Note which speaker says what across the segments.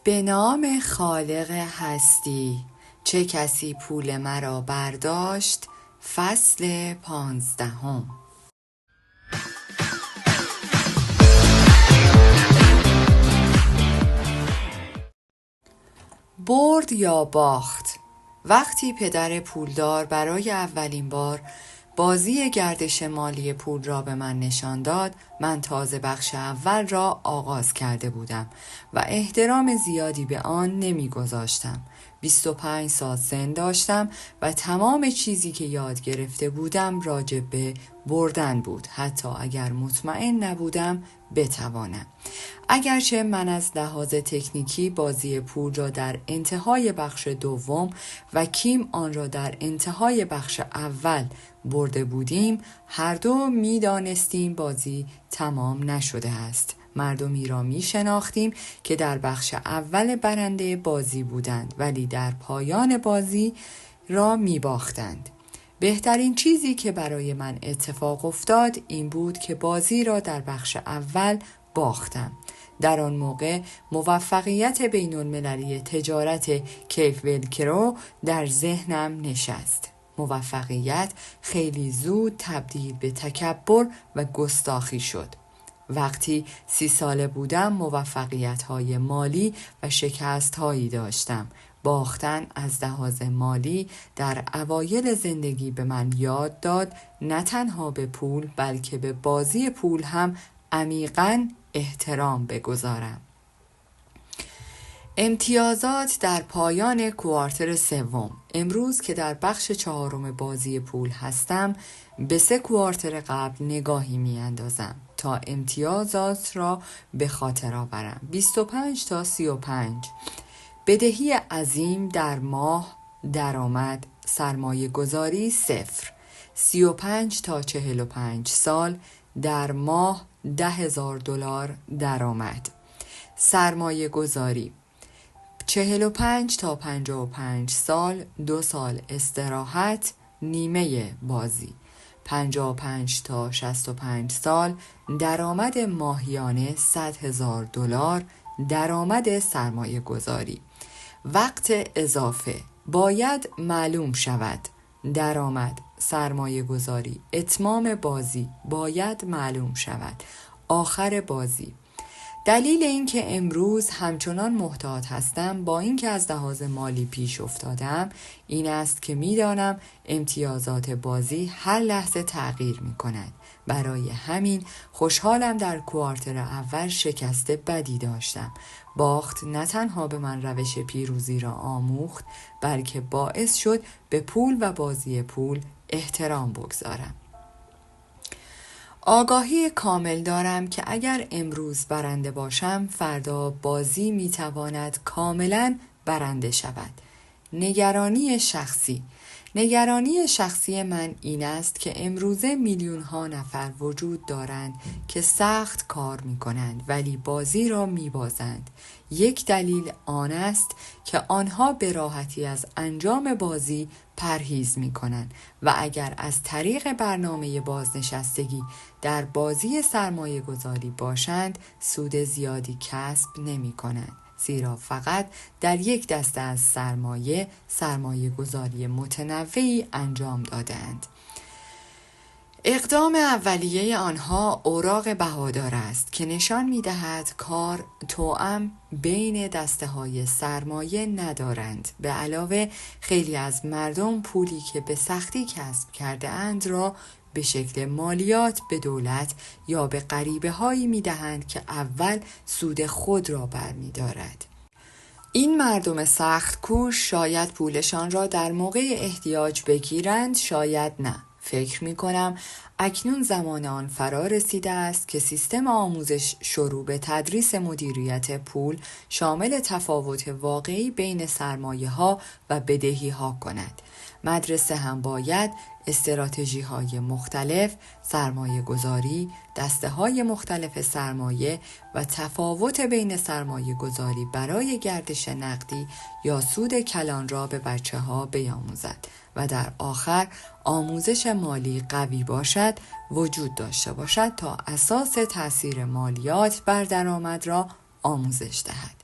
Speaker 1: به نام خالق هستی، چه کسی پول مرا برداشت؟ فصل 15. برد یا باخت. وقتی پدر پولدار برای اولین بار بازی گردش مالی پول را به من نشان داد، من تازه بخش اول را آغاز کرده بودم و احترام زیادی به آن نمی‌گذاشتم. 25 سال سن داشتم و تمام چیزی که یاد گرفته بودم راجع به بردن بود، حتی اگر مطمئن نبودم بتوانم. اگرچه من از لحاظ تکنیکی بازی پول را در انتهای بخش دوم و کیم آن را در انتهای بخش اول برده بودیم، هر دو می دانستیم بازی تمام نشده است. مردمی را می شناختیم که در بخش اول برنده بازی بودند ولی در پایان بازی را می باختند. بهترین چیزی که برای من اتفاق افتاد این بود که بازی را در بخش اول باختم. در آن موقع موفقیت بین المللی تجارت کیف ولکرو در ذهنم نشست. موفقیت خیلی زود تبدیل به تکبر و گستاخی شد. وقتی 30 ساله بودم موفقیت‌های مالی و شکست‌هایی داشتم. باختن از لحاظ مالی در اوایل زندگی به من یاد داد نه تنها به پول بلکه به بازی پول هم عمیقاً احترام بگذارم. امتیازات در پایان کوارتر سوم. امروز که در بخش 4 بازی پول هستم، به 3 کوارتر قبل نگاهی می اندازم تا امتیازات را به خاطر آورم. 25 تا 35. بدهی عظیم در ماه، درآمد، سرمایه گذاری 0. 35 تا 45 سال در ماه $10,000 درآمد. سرمایه گذاری 45 تا 55 سال 2 سال استراحت، نیمه بازی. 55 تا 65 سال درآمد ماهیانه $100,000 درآمد سرمایه گذاری. وقت اضافه باید معلوم شود. درآمد، سرمایه گذاری، اتمام بازی باید معلوم شود. آخر بازی. دلیل این که امروز همچنان محتاط هستم با اینکه از لحاظ مالی پیش افتادم این است که میدانم امتیازات بازی هر لحظه تغییر می کند. برای همین خوشحالم در کوارتر اول شکست بدی داشتم. باخت نه تنها به من روش پیروزی را آموخت بلکه باعث شد به پول و بازی پول احترام بگذارم. آگاهی کامل دارم که اگر امروز برنده باشم فردا بازی میتواند کاملا برنده شود. نگرانی شخصی من این است که امروزه میلیون ها نفر وجود دارند که سخت کار می کنند ولی بازی را می بازند. یک دلیل آن است که آنها به راحتی از انجام بازی پرهیز می کنند و اگر از طریق برنامه بازنشستگی در بازی سرمایه گذاری باشند سود زیادی کسب نمی کنند. زیرا فقط در یک دسته از سرمایه گذاری متنوعی انجام دادند. اقدام اولیه آنها اوراق بهادار است که نشان می‌دهد کار توأم بین دسته‌های سرمایه ندارند. به علاوه خیلی از مردم پولی که به سختی کسب کرده اند را به شکل مالیات به دولت یا به غریبه هایی می دهند که اول سود خود را برمی دارد. این مردم سخت کوش شاید پولشان را در موقع احتیاج بگیرند، شاید نه. فکر می کنم اکنون زمان آن فرا رسیده است که سیستم آموزش شروع به تدریس مدیریت پول شامل تفاوت واقعی بین سرمایه ها و بدهی ها کند. مدرسه هم باید استراتژی های مختلف، سرمایه گذاری، دسته های مختلف سرمایه و تفاوت بین سرمایه گذاری برای گردش نقدی یا سود کلان را به بچه ها بیاموزد و در آخر آموزش مالی قوی باشد، وجود داشته باشد تا اساس تأثیر مالیات بر درآمد را آموزش دهد.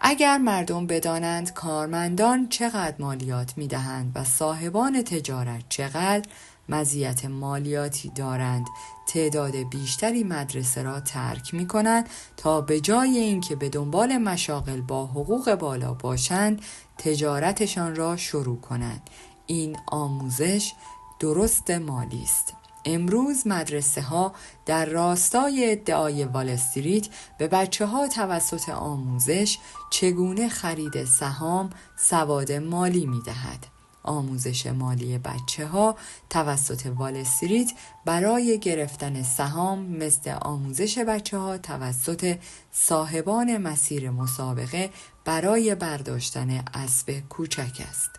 Speaker 1: اگر مردم بدانند کارمندان چقدر مالیات می‌دهند و صاحبان تجارت چقدر مزیت مالیاتی دارند، تعداد بیشتری مدرسه را ترک می‌کنند تا به جای اینکه به دنبال مشاغل با حقوق بالا باشند، تجارتشان را شروع کنند. این آموزش درست مالی است. امروز مدرسه ها در راستای ادعای وال استریت به بچه ها توسط آموزش چگونه خرید سهام سواد مالی می دهد. آموزش مالی بچه ها توسط وال استریت برای گرفتن سهام مثل آموزش بچه ها توسط صاحبان مسیر مسابقه برای برداشتن اسب کوچک است.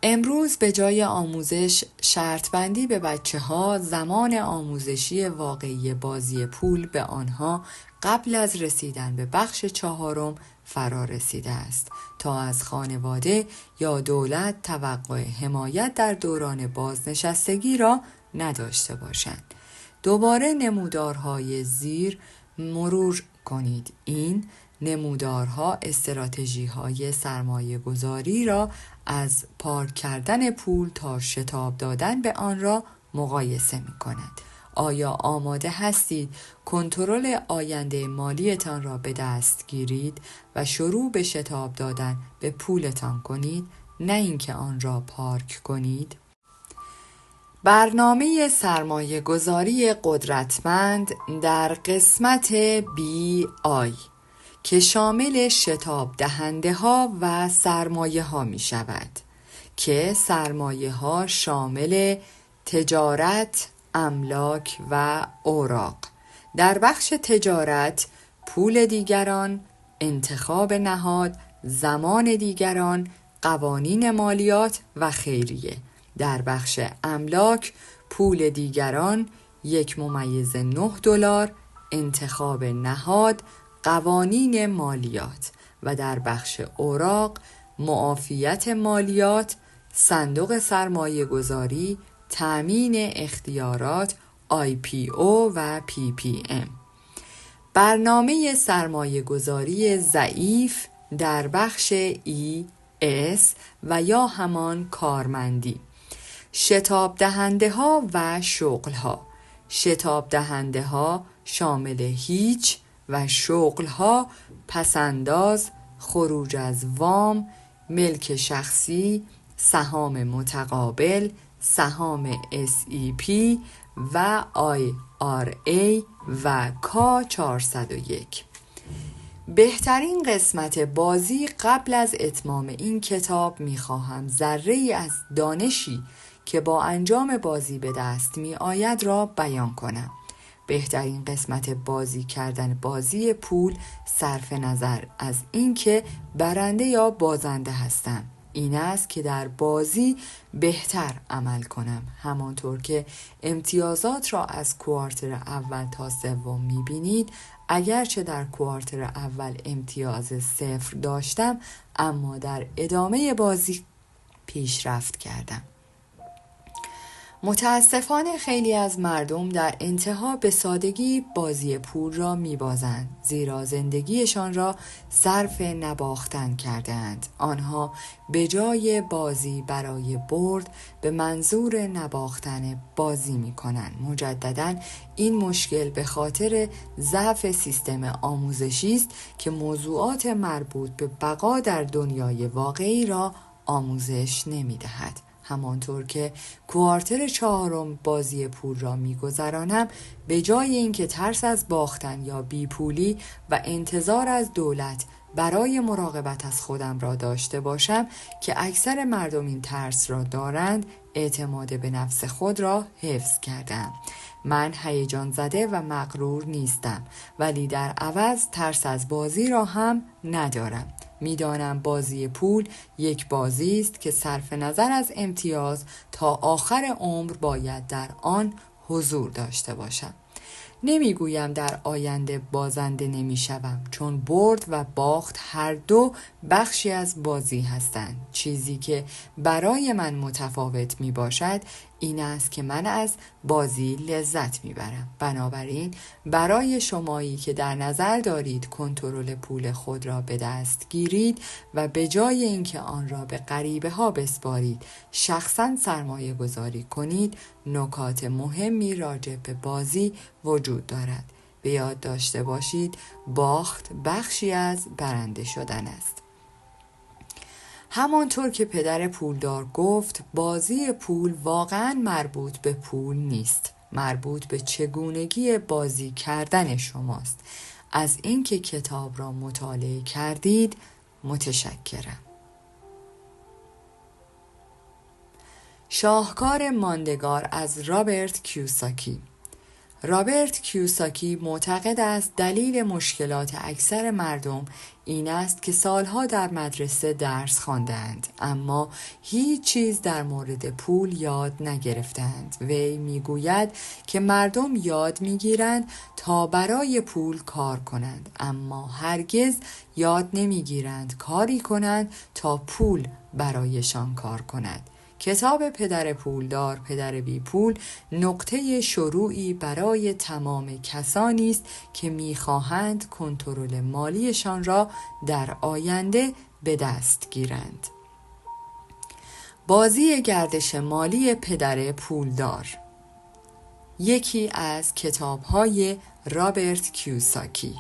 Speaker 1: امروز به جای آموزش شرط بندی به بچه ها زمان آموزشی واقعی بازی پول به آنها قبل از رسیدن به بخش 4 فرا رسیده است تا از خانواده یا دولت توقع حمایت در دوران بازنشستگی را نداشته باشند. دوباره نمودارهای زیر مرور کنید. این نمودارها استراتژی‌های سرمایه گذاری را از پارک کردن پول تا شتاب دادن به آن را مقایسه می کند. آیا آماده هستید کنترل آینده مالیتان را به دست گیرید و شروع به شتاب دادن به پولتان کنید، نه اینکه آن را پارک کنید؟ برنامه سرمایه گذاری قدرتمند در قسمت BI که شامل شتاب دهنده ها و سرمایه ها می شود که سرمایه ها شامل تجارت، املاک و اوراق. در بخش تجارت پول دیگران، انتخاب نهاد، زمان دیگران، قوانین مالیات و خیریه. در بخش املاک پول دیگران 1.9 دلار، انتخاب نهاد، قوانین مالیات. و در بخش اوراق معافیت مالیات، صندوق سرمایه گذاری، تأمین اختیارات، IPO و PPM. برنامه سرمایه گذاری ضعیف در بخش ES و یا همان کارمندی. شتاب دهنده ها و شغل ها. شتاب دهنده ها شامل هیچ و شغل ها پسنداز، خروج از وام، ملک شخصی، سهام متقابل، سهام SEP و IRA و K401. بهترین قسمت بازی قبل از اتمام این کتاب می‌خواهم ذره‌ای از دانشی که با انجام بازی به دست می آید را بیان کنم. بهترین قسمت بازی کردن بازی پول صرف نظر از اینکه برنده یا بازنده هستم این است که در بازی بهتر عمل کنم. همانطور که امتیازات را از کوارتر اول تا سوم می بینید، اگرچه در کوارتر اول امتیاز 0 داشتم، اما در ادامه بازی پیشرفت کردم. متاسفانه خیلی از مردم در انتها به سادگی بازی پول را می‌بازند، زیرا زندگیشان را صرف نباختن کرده‌اند. آنها به جای بازی برای برد به منظور نباختن بازی می‌کنند. مجدداً این مشکل به خاطر ضعف سیستم آموزشی است که موضوعات مربوط به بقا در دنیای واقعی را آموزش نمی‌دهد. همانطور که کوارتر 4 بازی پول را می‌گذرانم، به جای اینکه ترس از باختن یا بیپولی و انتظار از دولت برای مراقبت از خودم را داشته باشم که اکثر مردم این ترس را دارند، اعتماد به نفس خود را حفظ کردم. من هیجان زده و مغرور نیستم، ولی در عوض ترس از بازی را هم ندارم. میدانم بازی پول یک بازی است که صرف نظر از امتیاز تا آخر عمر باید در آن حضور داشته باشم. نمیگویم در آینده بازنده نمیشوم، چون برد و باخت هر دو بخشی از بازی هستند. چیزی که برای من متفاوت می باشد این است که من از بازی لذت میبرم. بنابراین برای شمایی که در نظر دارید کنترل پول خود را به دست گیرید و به جای اینکه آن را به غریبه ها بسپارید شخصاً سرمایه گذاری کنید، نکات مهمی راجع به بازی وجود دارد. به یاد داشته باشید باخت بخشی از برنده شدن است. همانطور که پدر پولدار گفت، بازی پول واقعاً مربوط به پول نیست، مربوط به چگونگی بازی کردن شماست. از اینکه کتاب را مطالعه کردید متشکرم. شاهکار ماندگار از رابرت کیوساکی. رابرت کیوساکی معتقد است دلیل مشکلات اکثر مردم این است که سالها در مدرسه درس خواندند اما هیچ چیز در مورد پول یاد نگرفتند. وی میگوید که مردم یاد میگیرند تا برای پول کار کنند اما هرگز یاد نمیگیرند کاری کنند تا پول برایشان کار کند. کتاب پدر پولدار پدر بی پول نقطه شروعی برای تمام کسانی است که می‌خواهند کنترل مالیشان را در آینده به دست گیرند. بازی گردش مالی پدر پولدار یکی از کتاب‌های رابرت کیوساکی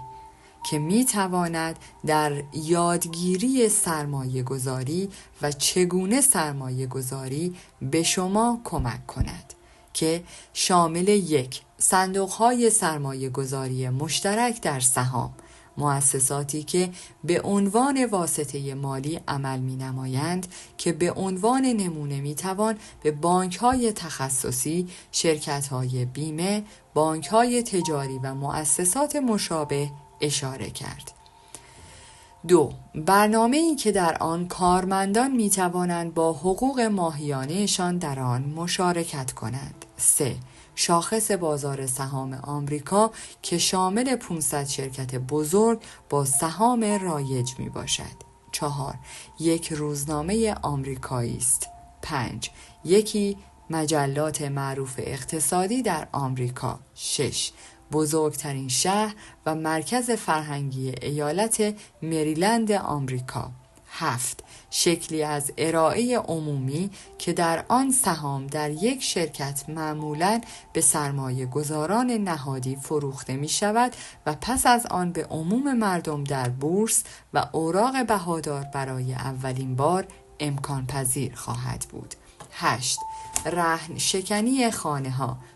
Speaker 1: که می‌تواند در یادگیری سرمایه گذاری و چگونه سرمایه گذاری به شما کمک کند که شامل 1. صندوق‌های سرمایه گذاری مشترک در سهام، مؤسساتی که به عنوان واسطه مالی عمل می‌نمایند که به عنوان نمونه می‌توان به بانک‌های تخصصی، شرکت‌های بیمه، بانک‌های تجاری و مؤسسات مشابه اشاره کرد. 2. برنامه‌ای که در آن کارمندان می‌توانند با حقوق ماهیانه‌شان در آن مشارکت کنند. 3. شاخص بازار سهام آمریکا که شامل 500 شرکت بزرگ با سهام رایج میباشد. 4. یک روزنامه آمریکایی است. 5. یکی مجلات معروف اقتصادی در آمریکا. 6. بزرگترین شهر و مرکز فرهنگی ایالت مریلند آمریکا. 7. شکلی از ارائه عمومی که در آن سهام در یک شرکت معمولاً به سرمایه گذاران نهادی فروخته می شود و پس از آن به عموم مردم در بورس و اوراق بهادار برای اولین بار امکان پذیر خواهد بود. 8. رهن شکنی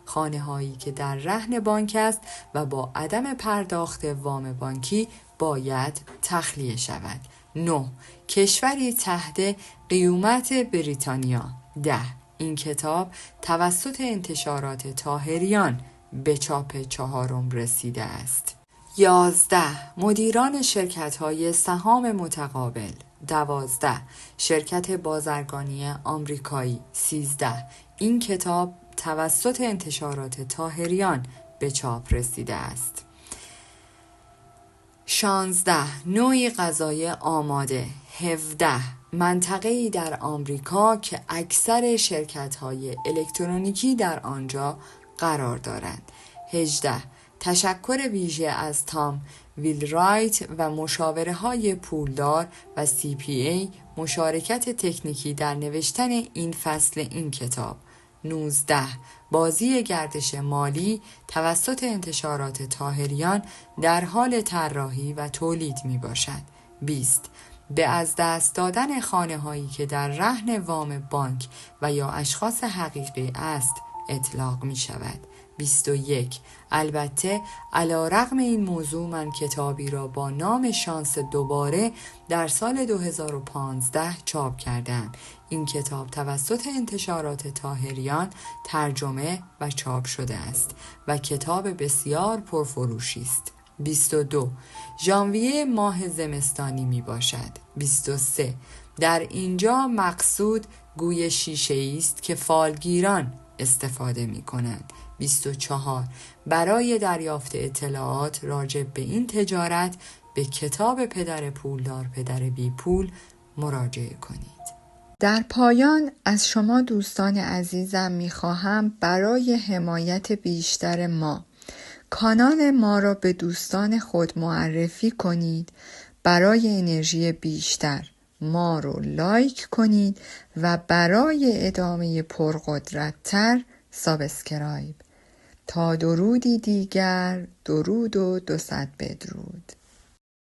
Speaker 1: خانه هایی که در رهن بانک است و با عدم پرداخت وام بانکی باید تخلیه شود. 9. کشوری تحت قیومت بریتانیا. 10. این کتاب توسط انتشارات طاهریان به چاپ 4 رسیده است. 11. مدیران شرکت‌های سهام متقابل. 12. شرکت بازرگانی آمریکایی. 13. این کتاب توسط انتشارات طاهریان به چاپ رسیده است. 16. نوعی غذای آماده. 17. منطقه‌ای در آمریکا که اکثر شرکت‌های الکترونیکی در آنجا قرار دارند. 18. تشکر ویژه از تام ویلرایت و مشاوره‌های پولدار و CPA مشارکت تکنیکی در نوشتن این فصل این کتاب. 19. بازی گردش مالی توسط انتشارات طاهریان در حال طراحی و تولید می باشد. 20. به از دست دادن خانه هایی که در رهن وام بانک و یا اشخاص حقیقی است اطلاق می شود. 21. البته علی رغم این موضوع من کتابی را با نام شانس دوباره در سال 2015 چاپ کردم. این کتاب توسط انتشارات طاهریان ترجمه و چاپ شده است و کتاب بسیار پرفروشی است. 22. ژانویه ماه زمستانی می باشد. 23. در اینجا مقصود گوی شیشه‌ای است که فالگیران استفاده می کنند. 24. برای دریافت اطلاعات راجع به این تجارت به کتاب پدر پولدار پدر بی پول مراجعه کنید. در پایان از شما دوستان عزیزم میخواهم برای حمایت بیشتر ما کانال ما را به دوستان خود معرفی کنید. برای انرژی بیشتر ما رو لایک کنید و برای ادامه پرقدرت‌تر سابسکرایب. تا درودی دیگر، درود و 200 بدرود.